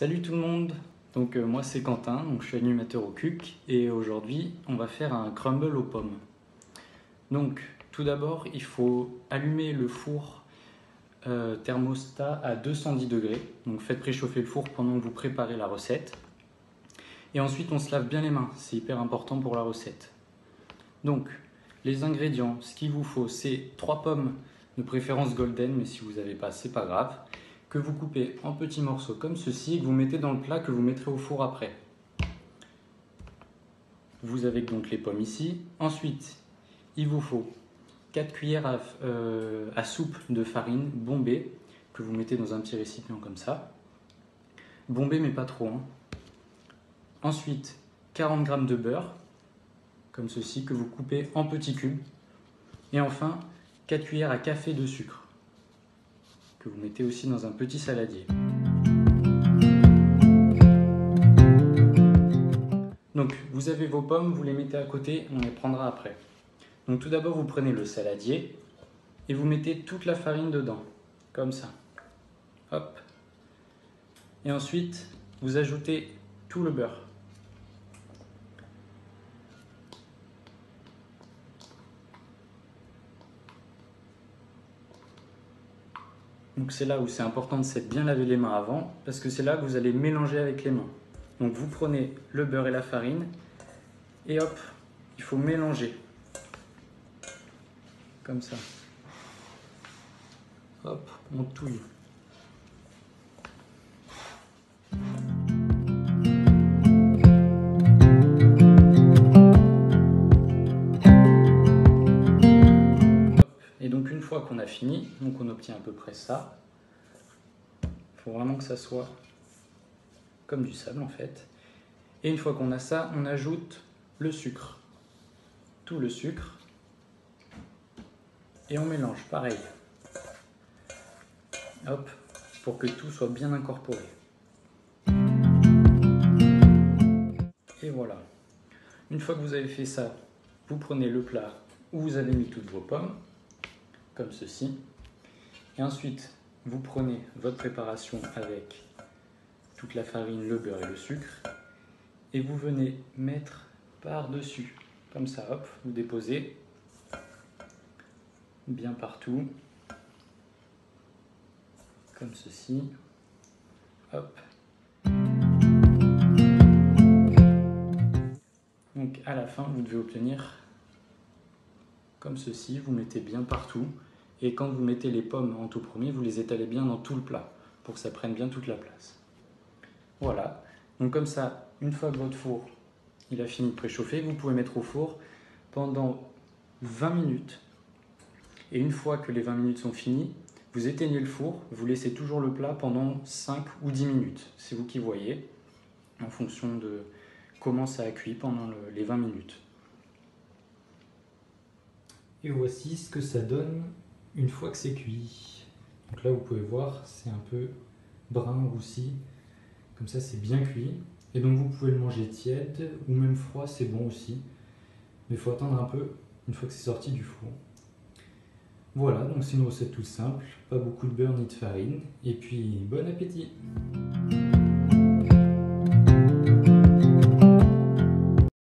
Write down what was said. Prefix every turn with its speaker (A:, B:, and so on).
A: Salut tout le monde. Moi c'est Quentin, je suis animateur au CUC et aujourd'hui on va faire un crumble aux pommes. Donc tout d'abord il faut allumer le four thermostat à 210 degrés. Donc faites préchauffer le four pendant que vous préparez la recette. Et ensuite on se lave bien les mains, c'est hyper important pour la recette. Donc les ingrédients, ce qu'il vous faut c'est 3 pommes de préférence golden, mais si vous n'avez pas c'est pas grave, que vous coupez en petits morceaux comme ceci et que vous mettez dans le plat que vous mettrez au four après. Vous avez donc les pommes ici. Ensuite, il vous faut 4 cuillères à soupe de farine bombée que vous mettez dans un petit récipient comme ça. Bombée mais pas trop. Ensuite, 40 g de beurre comme ceci que vous coupez en petits cubes. Et enfin, 4 cuillères à café de sucre que vous mettez aussi dans un petit saladier. Donc vous avez vos pommes, vous les mettez à côté, on les prendra après. Donc tout d'abord vous prenez le saladier et vous mettez toute la farine dedans, comme ça. Hop. Et ensuite vous ajoutez tout le beurre. Donc c'est là où c'est important de s'être bien lavé les mains avant, parce que c'est là que vous allez mélanger avec les mains. Donc vous prenez le beurre et la farine, et hop, il faut mélanger. Comme ça. Hop, on touille. Et donc une fois qu'on a fini, donc on obtient à peu près ça. Il faut vraiment que ça soit comme du sable en fait. Et une fois qu'on a ça, on ajoute le sucre. Tout le sucre. Et on mélange, pareil. Hop, pour que tout soit bien incorporé. Et voilà. Une fois que vous avez fait ça, vous prenez le plat où vous avez mis toutes vos pommes, comme ceci. Et ensuite, vous prenez votre préparation avec toute la farine, le beurre et le sucre. Et vous venez mettre par-dessus, comme ça, hop, vous déposez bien partout, comme ceci, hop. Donc à la fin, vous devez obtenir comme ceci, vous mettez bien partout. Et quand vous mettez les pommes en tout premier, vous les étalez bien dans tout le plat, pour que ça prenne bien toute la place. Voilà, donc comme ça, une fois que votre four il a fini de préchauffer, vous pouvez mettre au four pendant 20 minutes. Et une fois que les 20 minutes sont finies, vous éteignez le four, vous laissez toujours le plat pendant 5 ou 10 minutes. C'est vous qui voyez, en fonction de comment ça a cuit pendant les 20 minutes. Et voici ce que ça donne une fois que c'est cuit. Donc là vous pouvez voir, c'est un peu brun roussi, comme ça c'est bien cuit. Et donc vous pouvez le manger tiède ou même froid, c'est bon aussi. Mais il faut attendre un peu une fois que c'est sorti du four. Voilà, donc c'est une recette toute simple, pas beaucoup de beurre ni de farine. Et puis bon appétit!